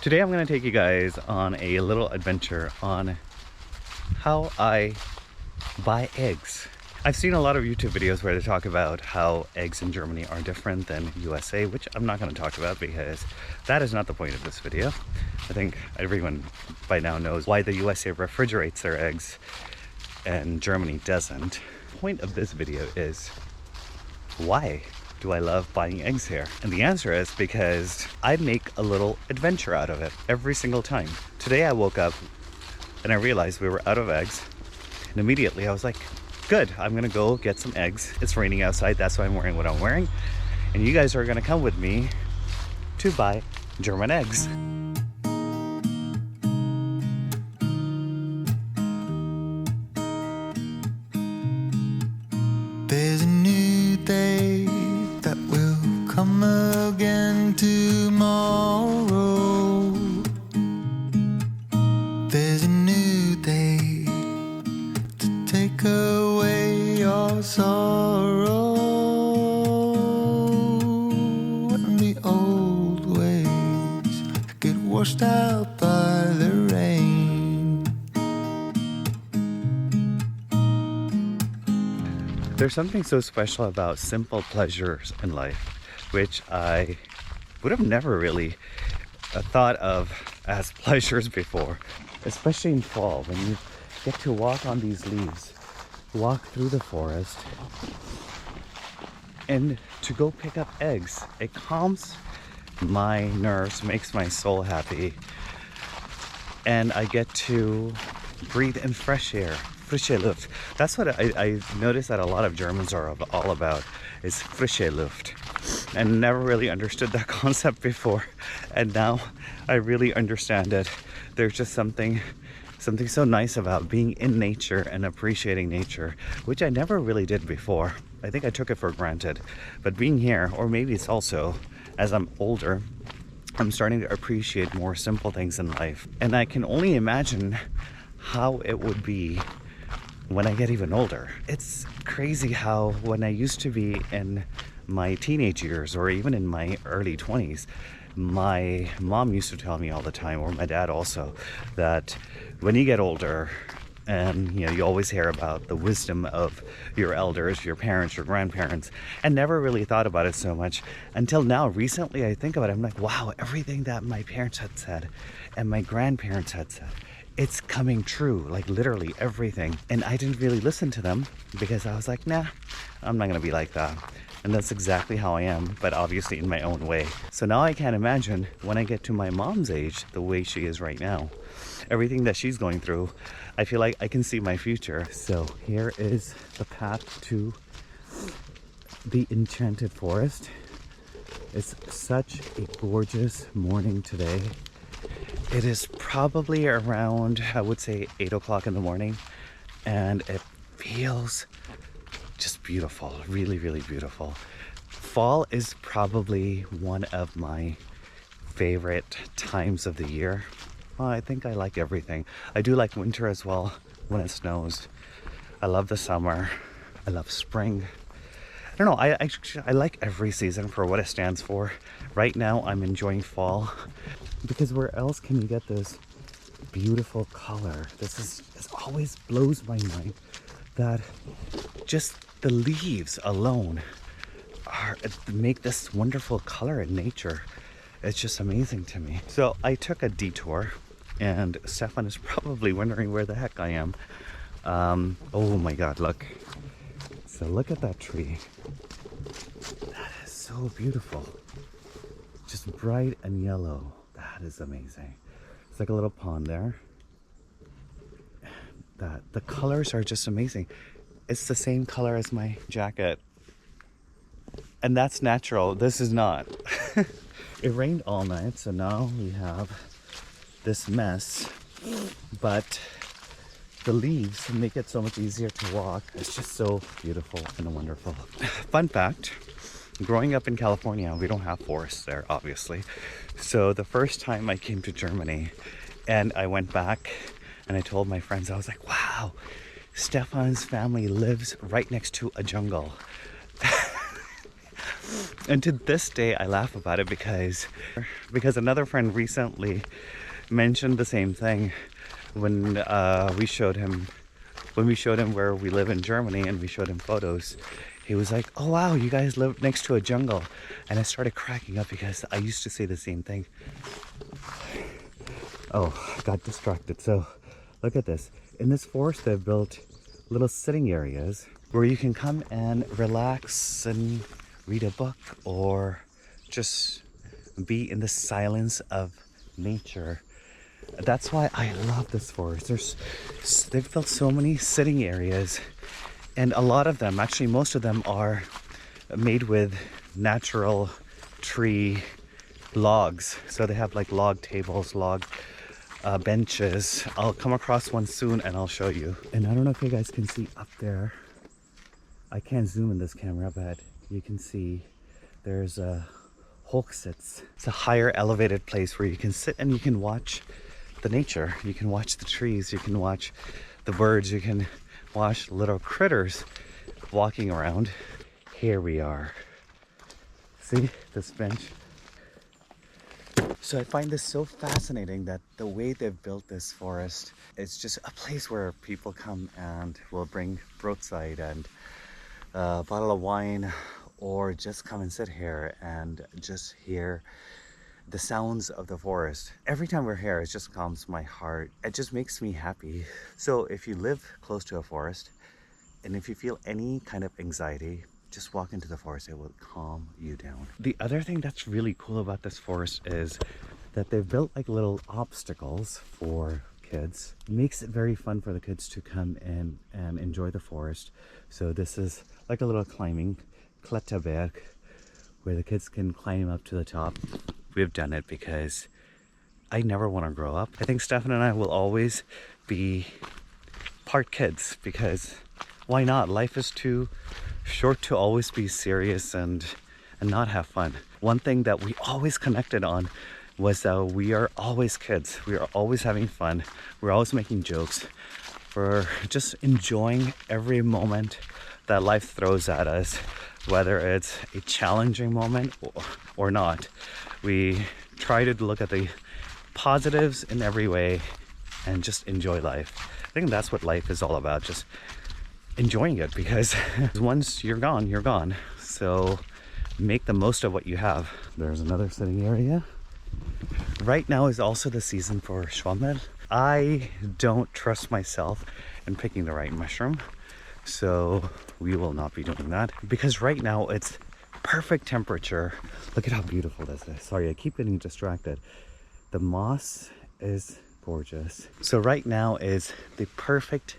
Today I'm going to take you guys on a little adventure on how I buy eggs. I've seen a lot of YouTube videos where they talk about how eggs in Germany are different than USA, which I'm not going to talk about because that is not the point of this video. I think everyone by now knows why the USA refrigerates their eggs and Germany doesn't. The point of this video is, why do I love buying eggs here? And the answer is because I make a little adventure out of it every single time. Today I woke up and I realized we were out of eggs, and immediately I was like, good, I'm gonna go get some eggs. It's raining outside, that's why I'm wearing what I'm wearing, and you guys are gonna come with me to buy German eggs. There's a new day that will come again tomorrow. There's a new day to take away your sorrow, and the old ways get washed out by the rain. There's something so special about simple pleasures in life, which I would have never really thought of as pleasures before, especially in fall when you get to walk on these leaves, walk through the forest, and to go pick up eggs. It calms my nerves, makes my soul happy, and I get to breathe in fresh air. Frische Luft. That's what I noticed that a lot of Germans are all about, is Frische Luft. And never really understood that concept before, and now I really understand it. There's just something so nice about being in nature and appreciating nature, which I never really did before. I think I took it for granted. But being here, or maybe it's also as I'm older, I'm starting to appreciate more simple things in life. And I can only imagine how it would be when I get even older. It's crazy how when I used to be in my teenage years or even in my early 20s, my mom used to tell me all the time, or my dad also, that when you get older, and you always hear about the wisdom of your elders, your parents, your grandparents, and never really thought about it so much until now. Recently I think about it, I'm like, wow, everything that my parents had said and my grandparents had said, it's coming true, like literally everything. And I didn't really listen to them because I was like, nah, I'm not gonna be like that. And that's exactly how I am, but obviously in my own way. So now I can't imagine when I get to my mom's age, the way she is right now, everything that she's going through, I feel like I can see my future. So here is the path to the enchanted forest. It's such a gorgeous morning today. It is probably around, I would say, 8 o'clock in the morning, and it feels just beautiful, really, really beautiful. Fall is probably one of my favorite times of the year. Well, I think I like everything. I do like winter as well when it snows. I love the summer. I love spring. I don't know, I like every season for what it stands for. Right now I'm enjoying fall, because where else can you get this beautiful color? This always blows my mind that just the leaves alone make this wonderful color in nature. It's just amazing to me. So I took a detour, and Stefan is probably wondering where the heck I am. Oh my god, look. So look at that tree. That is so beautiful. Just bright and yellow. That is amazing. It's like a little pond there. The colors are just amazing. It's the same color as my jacket. And that's natural. This is not. It rained all night, so now we have this mess. But the leaves make it so much easier to walk. It's just so beautiful and wonderful. Fun fact, growing up in California, we don't have forests there, obviously. So the first time I came to Germany and I went back and I told my friends, I was like, wow, Stephan's family lives right next to a jungle. And to this day, I laugh about it because another friend recently mentioned the same thing when we showed him where we live in Germany, and we showed him photos. He was like, "Oh wow, you guys live next to a jungle," and I started cracking up because I used to say the same thing. Oh, I got distracted. So look at this. In this forest, they've built little sitting areas where you can come and relax and read a book or just be in the silence of nature. That's why I love this forest. They've built so many sitting areas, and a lot of them, actually most of them, are made with natural tree logs. So they have like log tables, log benches. I'll come across one soon and I'll show you. And I don't know if you guys can see up there. I can't zoom in this camera, but you can see there's a Hochsitz. It's a higher elevated place where you can sit and you can watch the nature. You can watch the trees, you can watch the birds, you can watch little critters walking around. Here we are. See this bench? So I find this so fascinating that the way they've built this forest, it's just a place where people come and will bring broadside and a bottle of wine, or just come and sit here and just hear the sounds of the forest. Every time we're here, it just calms my heart. It just makes me happy. So if you live close to a forest, and if you feel any kind of anxiety, just walk into the forest. It will calm you down. The other thing that's really cool about this forest is that they've built like little obstacles for kids. It makes it very fun for the kids to come in and enjoy the forest. So this is like a little climbing Kletterberg where the kids can climb up to the top. We've done it because I never want to grow up. I think Stefan and I will always be part kids, because why not? Life is too short to always be serious and not have fun. One thing that we always connected on was that we are always kids. We are always having fun. We're always making jokes. We're just enjoying every moment that life throws at us, whether it's a challenging moment or not. We try to look at the positives in every way and just enjoy life. I think that's what life is all about, just enjoying it, because once you're gone, you're gone. So make the most of what you have. There's another sitting area. Right now is also the season for Schwammel. I don't trust myself in picking the right mushroom, so we will not be doing that, because right now it's perfect temperature. Look at how beautiful this is. Sorry, I keep getting distracted. The moss is gorgeous. So right now is the perfect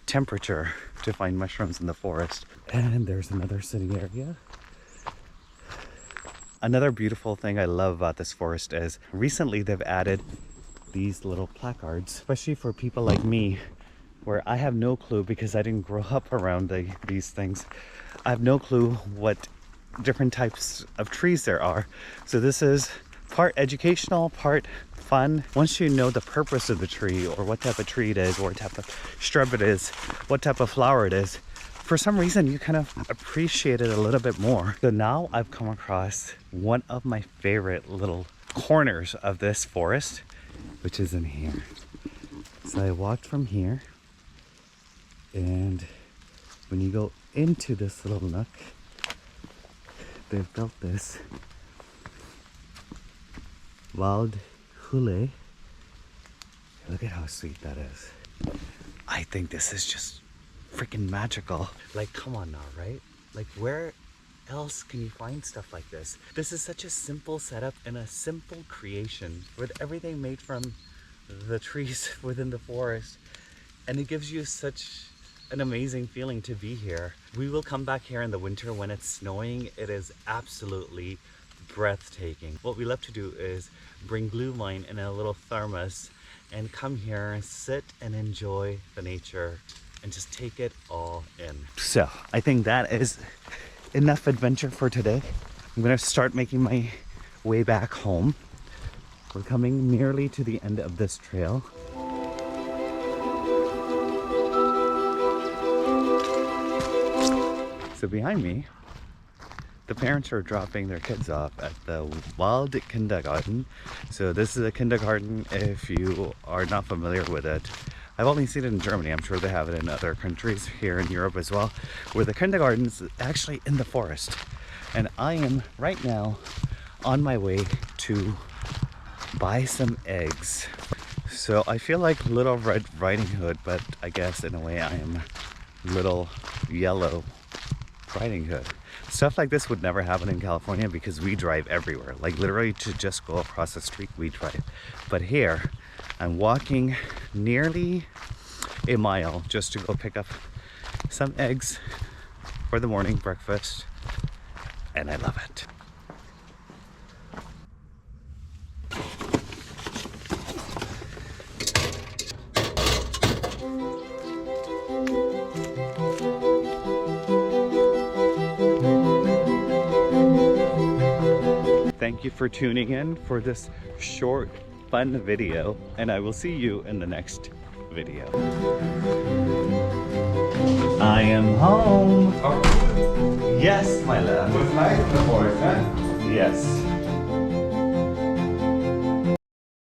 temperature to find mushrooms in the forest. And there's another sitting area. Another beautiful thing I love about this forest is recently they've added these little placards, especially for people like me, where I have no clue, because I didn't grow up around these things. I have no clue what different types of trees there are. So this is part educational, part fun. Once you know the purpose of the tree, or what type of tree it is, or what type of shrub it is, what type of flower it is, for some reason you kind of appreciate it a little bit more. So now I've come across one of my favorite little corners of this forest, which is in here. So I walked from here, and when you go into this little nook, they've built this Waldhülle. Look at how sweet that is. I think this is just freaking magical. Like, come on now, right? Like, where else can you find stuff like this? This is such a simple setup and a simple creation with everything made from the trees within the forest, and it gives you such an amazing feeling to be here. We will come back here in the winter when it's snowing. It is absolutely breathtaking. What we love to do is bring blue wine in a little thermos and come here and sit and enjoy the nature and just take it all in. So I think that is enough adventure for today. I'm gonna start making my way back home. We're coming nearly to the end of this trail. So behind me, the parents are dropping their kids off at the Wild Kindergarten. So this is a kindergarten, if you are not familiar with it. I've only seen it in Germany. I'm sure they have it in other countries here in Europe as well, where the kindergarten is actually in the forest. And I am right now on my way to buy some eggs. So I feel like Little Red Riding Hood, but I guess in a way I am Little Yellow Riding Hood. Stuff like this would never happen in California because we drive everywhere. Like literally to just go across the street, we drive. But here, I'm walking nearly a mile just to go pick up some eggs for the morning breakfast. And I love it. Thank you for tuning in for this short, fun video, and I will see you in the next video. I am home. Yes, my love. Was nice in the forest, huh? Yes.